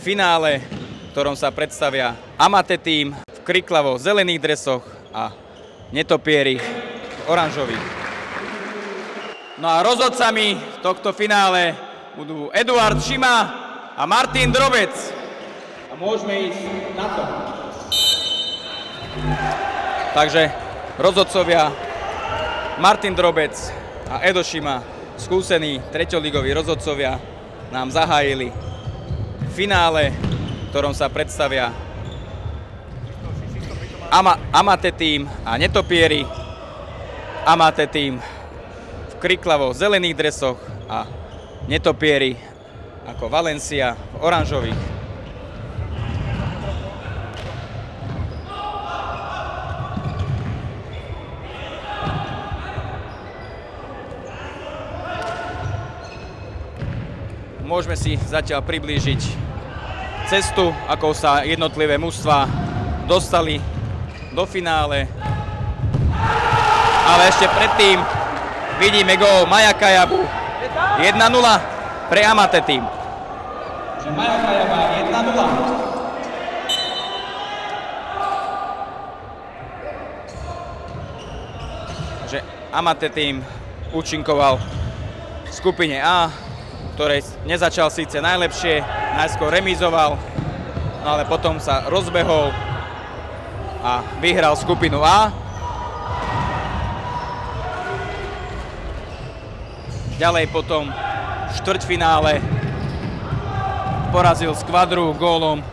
finále, v ktorom sa predstavia Amate tým v kriklavo zelených dresoch a netopieri v oranžových. No a rozhodcami tohto finále budú Eduard Šima a Martin Drobec. A môžeme ísť na to. Takže rozhodcovia Martin Drobec a Edo Šima, skúsení treťoligoví rozhodcovia, nám zahájili finále, v ktorom sa predstavia Amate tým a netopieri. Amate tým v kriklavo zelených dresoch a netopieri ako Valencia v oranžových. Môžeme si zatiaľ priblížiť cestu, ako sa jednotlivé mužstvá dostali do finále. Ale ešte predtým vidíme gól Maja Kajabu. 1-0 pre Amate tým. Maja Kajaba 1-0. Amate tým účinkoval v skupine A, ktorej nezačal síce najlepšie, najskôr remízoval, no ale potom sa rozbehol a vyhral skupinu A. Ďalej potom v štvrťfinále porazil Skvadru gólom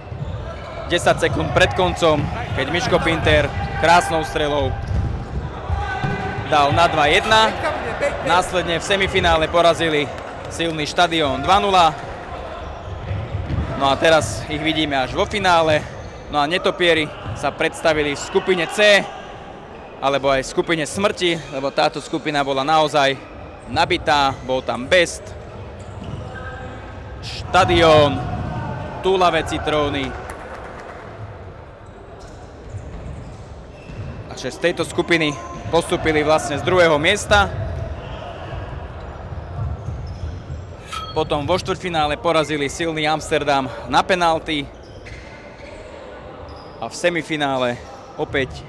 10 sekúnd pred koncom, keď Miško Pinter krásnou strelou dal na 2-1. Následne v semifinále porazili Silný štadión 2-0. No a teraz ich vidíme až vo finále. No a netopieri sa predstavili v skupine C, alebo aj v skupine smrti, lebo táto skupina bola naozaj nabitá. Bol tam Best, štadión, túlavé citróny. A z tejto skupiny postúpili vlastne z druhého miesta. Potom vo štvrťfinále porazili Silný Amsterdam na penalty. A v semifinále opäť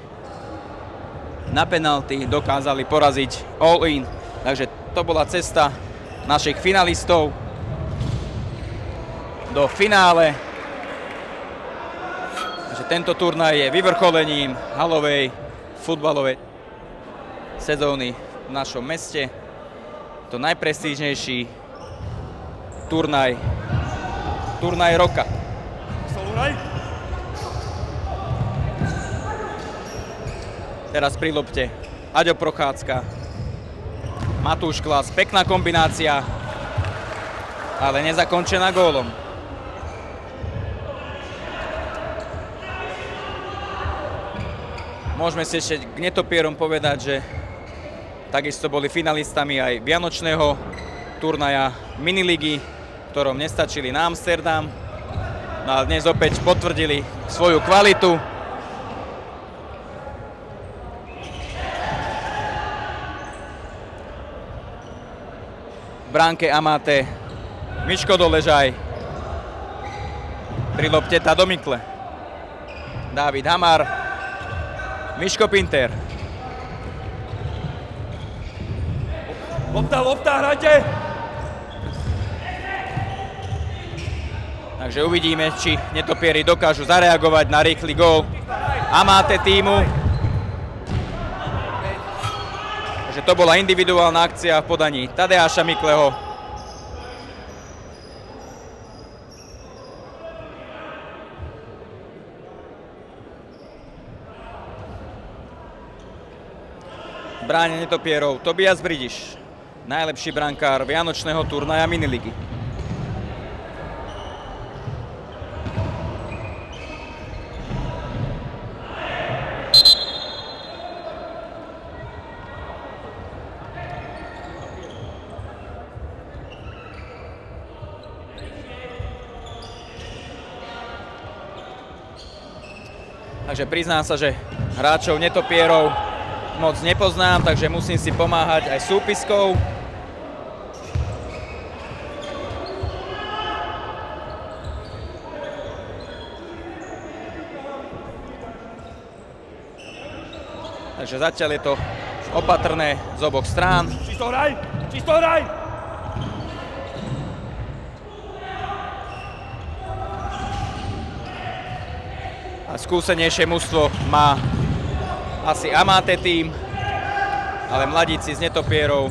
na penalty dokázali poraziť All In. Takže to bola cesta našich finalistov do finále. Takže tento turnaj je vyvrcholením halovej futbalovej sezóny v našom meste. To najprestížnejší turnaj roka. Teraz pri lopte Aďo Prochádzka, Matúš Klas, pekná kombinácia, ale nezakončená gólom. Môžeme si ešte k netopierom povedať, že takisto boli finalistami aj vianočného turnaja miniligy, v ktorom nestačili na Amsterdam. No a dnes opäť potvrdili svoju kvalitu. V bránke Amate Miško Doležaj. Pri lopte Tado Mikle. Dávid Hamar. Miško Pinter. Lopta, hrajte! Takže uvidíme, či netopieri dokážu zareagovať na rýchly gól Amate týmu. Takže to bola individuálna akcia v podaní Tadeáša Mikleho. V bráne netopierov Tobias Bridiš, najlepší brankár vianočného turnaja miniligy. Takže priznám sa, že hráčov netopierov moc nepoznám, takže musím si pomáhať aj súpiskou. Takže zatiaľ je to opatrné z oboch strán. Čisto hraj! Čisto hraj! A skúsenejšie mužstvo má asi Amate tým, ale mladíci z Netopierov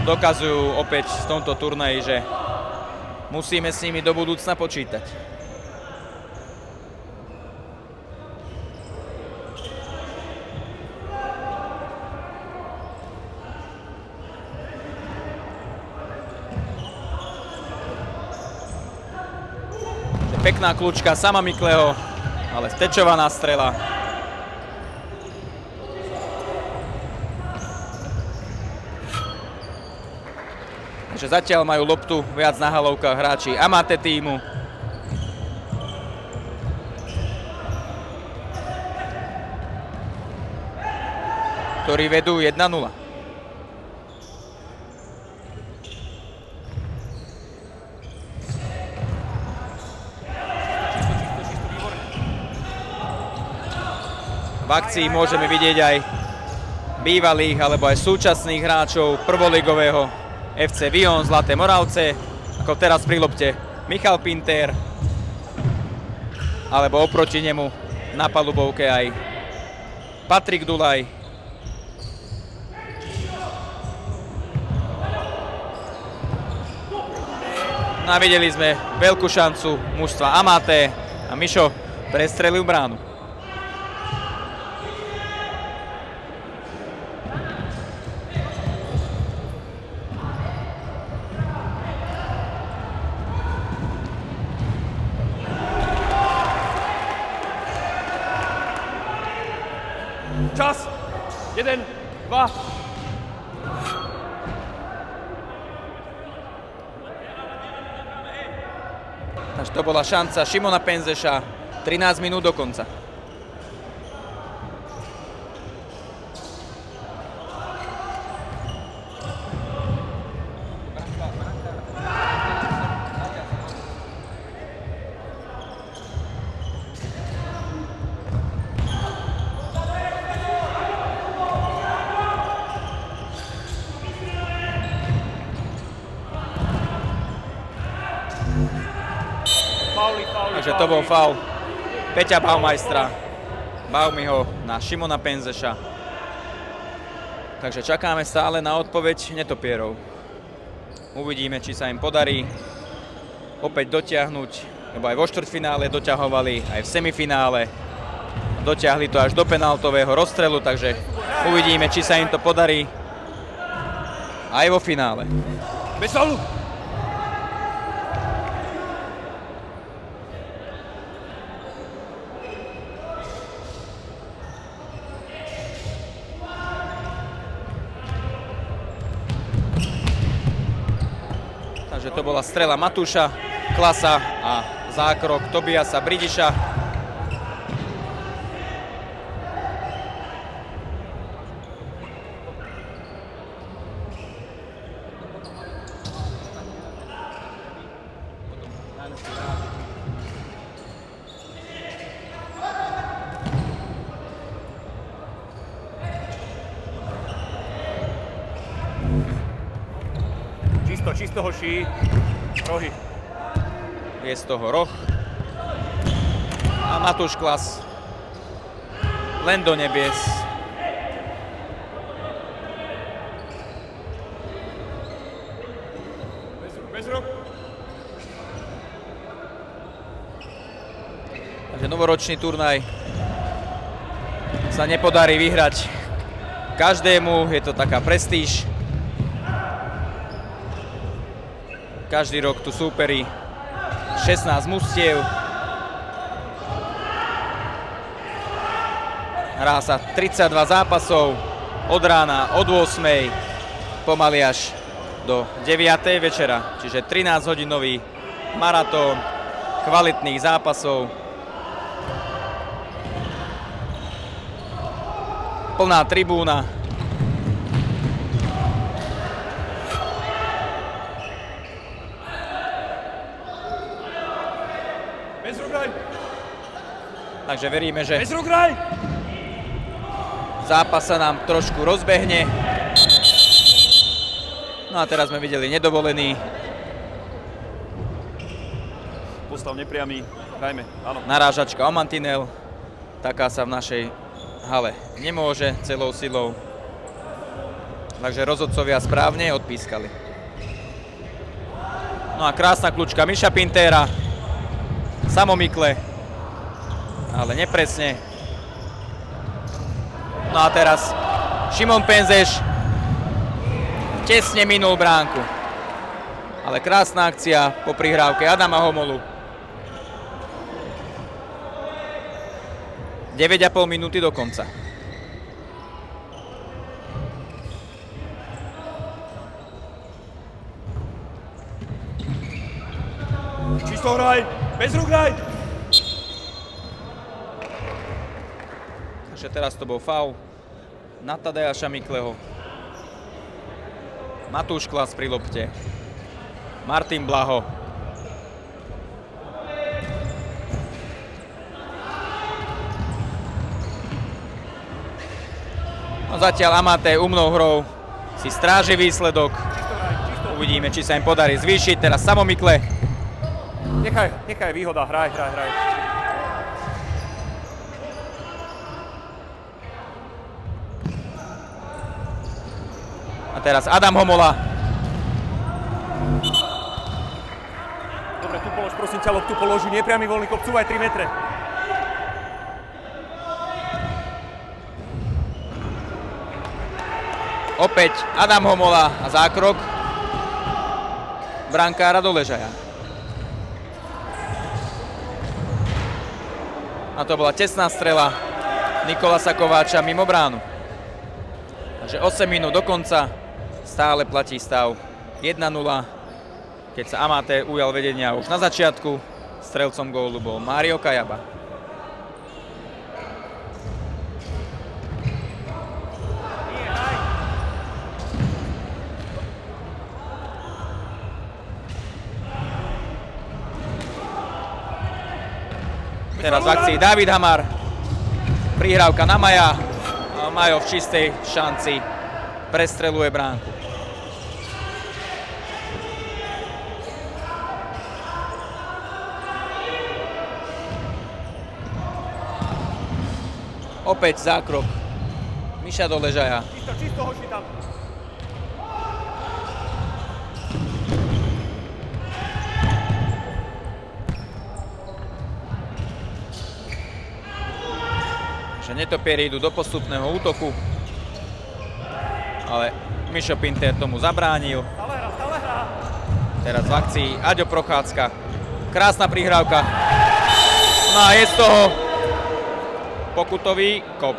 dokazujú opäť v tomto turnaji, že musíme s nimi do budúcna počítať. Pekná kľúčka sama Mikleho, ale stečovaná strela. Takže zatiaľ majú loptu viac na halovkách hráči Amate tímu. Ktorí vedú 1-0. V akcii môžeme vidieť aj bývalých alebo aj súčasných hráčov prvoligového FC Vion Zlaté Moravce, ako teraz pri lopte Michal Pinter, alebo oproti nemu na palubovke aj Patrik Dulaj. No a videli sme veľkú šancu mužstva Amate a Mišo prestrelil bránu. Čas! 1, 2. Takže to bola šanca Šimona Penzeša. 13 minút do konca. Takže to bol faul Peťa Baumajstra. Baumiho na Šimona Penzeša. Takže čakáme stále na odpoveď Netopierov. Uvidíme, či sa im podarí opäť dotiahnuť, lebo aj vo štvrťfinále doťahovali, aj v semifinále. Dotiahli to až do penáltového rozstrelu, takže uvidíme, či sa im to podarí aj vo finále. Bez faulu! Takže to bola strela Matúša Klasa a zákrok Tobiasa Bridiša. Čisto hoší, rohy. Je z toho roh. A Matúš Klas len do nebies. Bez rok. Takže novoročný turnaj sa nepodarí vyhrať každému, je to taká prestíž. Každý rok tu súperí 16 mužstiev. Hrá sa 32 zápasov od rána, od 8. pomaly až do 9. večera. Čiže 13-hodinový maratón kvalitných zápasov. Plná tribúna. Bez ruk hraj! Takže veríme, že zápas sa nám trošku rozbehne. No a teraz sme videli nedovolený. Postav nepriamy, hrajme, áno. Narážačka o mantinel. Taká sa v našej hale nemôže celou silou. Takže rozhodcovia správne odpískali. No a krásna kľúčka Miša Pintéra. Samomykle, ale nepresne. No a teraz Šimon Penzeš tesne minul bránku. Ale krásna akcia po prihrávke Adama Homolu. 9,5 minúty do konca. Čisto hraj, bez rúk hraj. Takže teraz to bol faul na Tadeáša Mikleho. Matúš Klas pri lopte. Martin Blaho. No zatiaľ Amaté umnou hrou si stráži výsledok. Uvidíme, či sa im podarí zvýšiť. Teraz Samomykle. Nechaj výhoda, hraj. A teraz Adam Homola. Dobre, tu polož, prosím ťa, loptu položí, nepriamy voľný kop, cúvaj 3 metre. Opäť Adam Homola a zákrok brankára Doležaja. A to bola tesná strela Nikolasa Kováča mimo bránu. Takže 8 minút do konca, stále platí stav 1-0. Keď sa Amaté ujal vedenia už na začiatku, strelcom gólu bol Mário Kajaba. Teraz v akcii David Hamar. Prihrávka na Maja. Majo v čistej šanci prestreluje bránku. Opäť zákrok Miša Doležaja. Čisto, hoši tam. Netopieri idú do postupného útoku, ale Mišo Pintér tomu zabránil. Teraz v akcii Aďo Prochádzka. Krásna prihrávka. No a je z toho pokutový kop.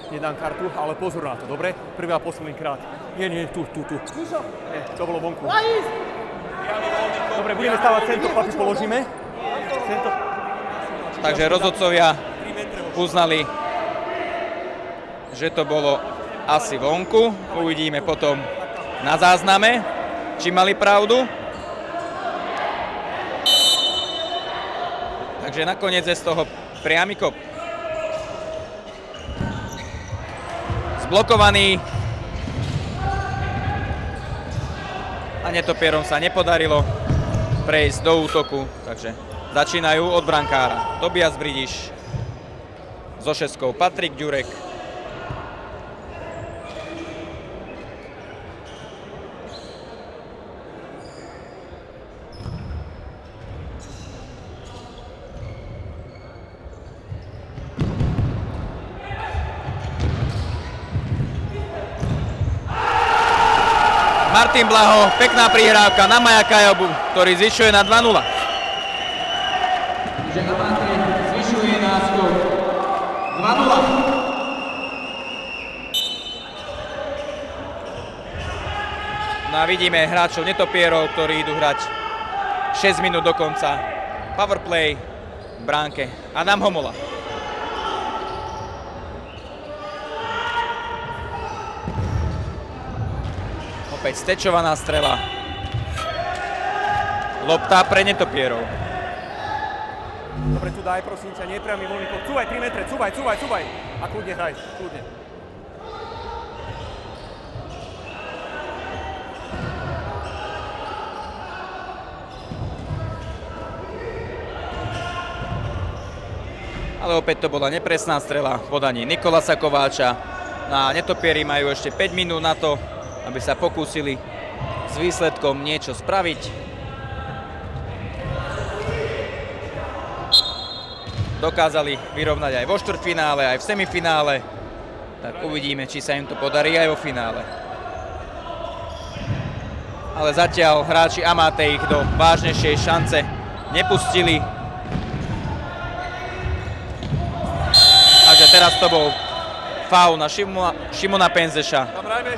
Nedám kartu, ale pozor na to, dobre? Prvý a posledný krát. Nie, tu. Nie, to bolo vonku. Dobre, budeme stávať sem, to chlapi položíme. Takže rozhodcovia uznali, že to bolo asi vonku. Uvidíme potom na zázname, či mali pravdu. Takže nakoniec je z toho priamy kop. Zblokovaný. A netopierom sa nepodarilo prejsť do útoku, takže začínajú od brankára. Tobias Bridiš, so šeskou Patrik Ďurek. Martin Blaho, pekná prihrávka na Maja Kajabu, ktorý zvyšuje na 2-0. Že Amaté zvyšuje náskok 2-0. No a vidíme hráčov netopierov, ktorí idú hrať 6 minút do konca. Powerplay v bránke Adam Homola. Opäť stečovaná strela. Lopta pre netopierov. Dobre, tu daj, prosím ťa, nepriamy voľný pohyb. Cúvaj 3 metre, cúvaj. A kľudne hraj, kľudne. Ale opäť to bola nepresná strela v podaní Nikolasa Kováča. A netopieri majú ešte 5 minút na to, aby sa pokúsili s výsledkom niečo spraviť. Dokázali vyrovnať aj vo štvrťfinále, aj v semifinále. Tak uvidíme, či sa im to podarí aj vo finále. Ale zatiaľ hráči Amáte ich do vážnejšej šance nepustili. Takže teraz to bol faul na Šimona Penzeša. Tam hrajme.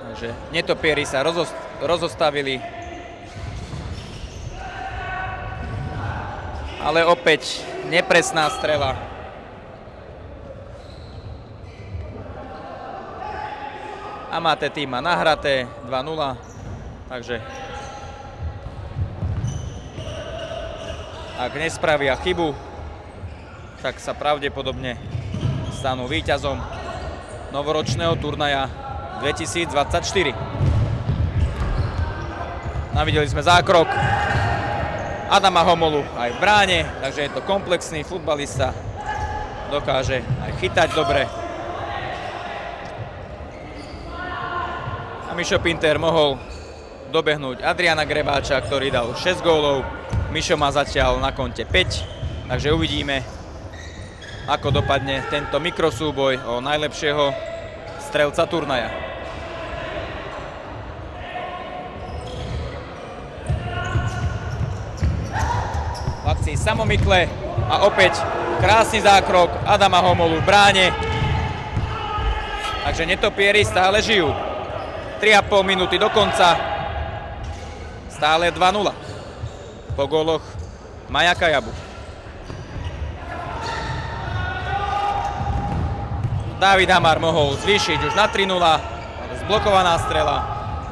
Takže netopieri sa rozostavili. Ale opäť nepresná strela. Amáte tým má nahraté 2-0, takže ak nespravia chybu, tak sa pravdepodobne stanú víťazom novoročného turnaja 2024. Videli sme zákrok Adama Homolu aj v bráne, takže je to komplexný futbalista, dokáže aj chytať dobre. A Mišo Pinter mohol dobehnúť Adriana Grebáča, ktorý dal 6 gólov. Mišo má zatiaľ na konte 5, takže uvidíme, ako dopadne tento mikrosúboj o najlepšieho strelca turnaja. Samomykle a opäť krásny zákrok Adama Homolu v bráne. Takže netopieri stále žijú. 3,5 minúty do konca. Stále 2-0 po góloch Maja Kajabu. Dávid Hamar mohol zvýšiť už na 3-0. Zblokovaná strela.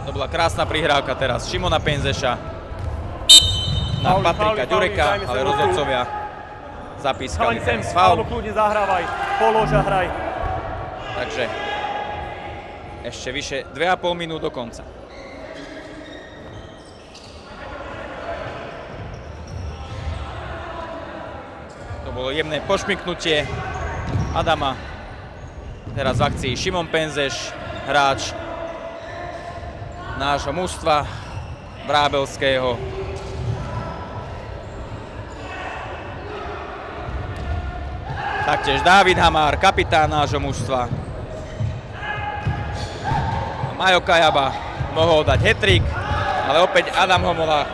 To bola krásna prihrávka teraz Šimona Penzeša na Patrika Ďureka, ale rozhodcovia zapískali ten faul. Kľudne zahrávaj, polož a hraj. Takže ešte vyše 2,5 minút do konca. To bolo jemné pošmyknutie Adama. Teraz v akcii Šimon Penzeš, hráč nášho mužstva Vrábelského. Taktiež Dávid Hamár, kapitán nášho mužstva. Majo Kajaba mohol dať hat-trick, ale opäť Adam Homola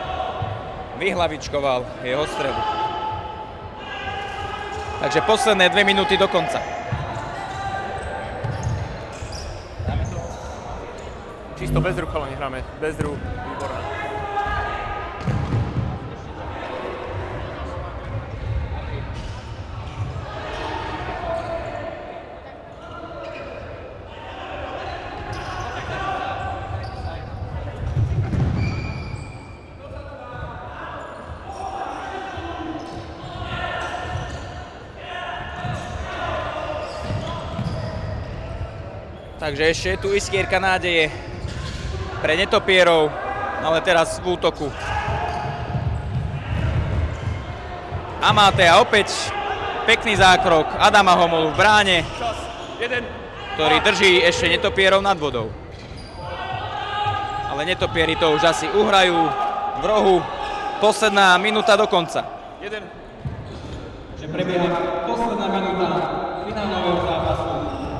vyhlavičkoval jeho strelu. Takže posledné 2 minúty do konca. Čisto bez rúk, ale nehráme. Bez rúk, výborné. Takže ešte je tu iskierka nádeje pre netopierov, ale teraz v útoku Amáte a opäť pekný zákrok Adama Homolu v bráne, ktorý drží ešte netopierov nad vodou. Ale netopieri to už asi uhrajú v rohu. Posledná minúta do konca. Že prebieha posledná minúta finálového zápasu.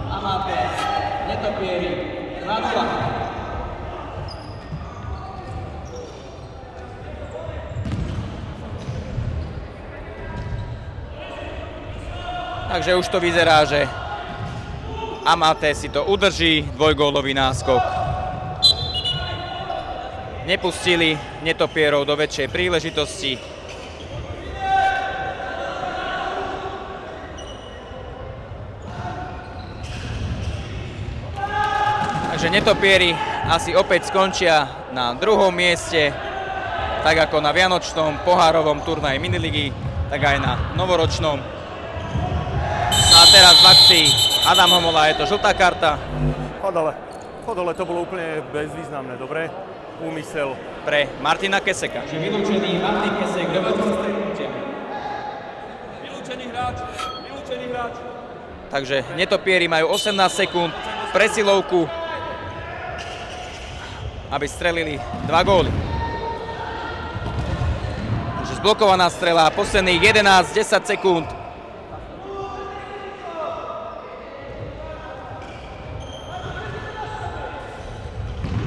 Amáte, netopieri 2-0. Takže už to vyzerá, že Amáte si to udrží, dvojgólový náskok. nepustili netopierov do väčšej príležitosti. Takže netopieri asi opäť skončia na druhom mieste, tak ako na vianočnom pohárovom turnaji miniligy, tak aj na novoročnom. No a teraz v akcii Adam Homola, je to žltá karta. Podole to bolo úplne bezvýznamné, dobre? Úmysel. Pre Martina Keseka. Vylúčený Martin Kesek, Vylúčený hráč. Takže netopieri majú 18 sekúnd presilovku, aby strelili 2 góly. Takže zblokovaná strela, posledných 11-10 sekúnd.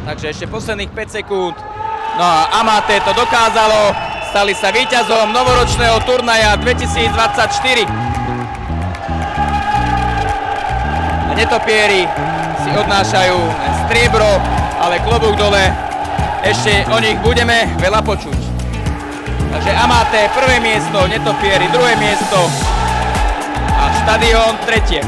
Takže ešte posledných 5 sekúnd. No a Amaté to dokázalo. Stali sa víťazom novoročného turnaja 2024. A netopieri si odnášajú striebro, ale klobúk dole. Ešte o nich budeme veľa počuť. Takže Amaté prvé miesto, netopieri druhé miesto a štadión tretie.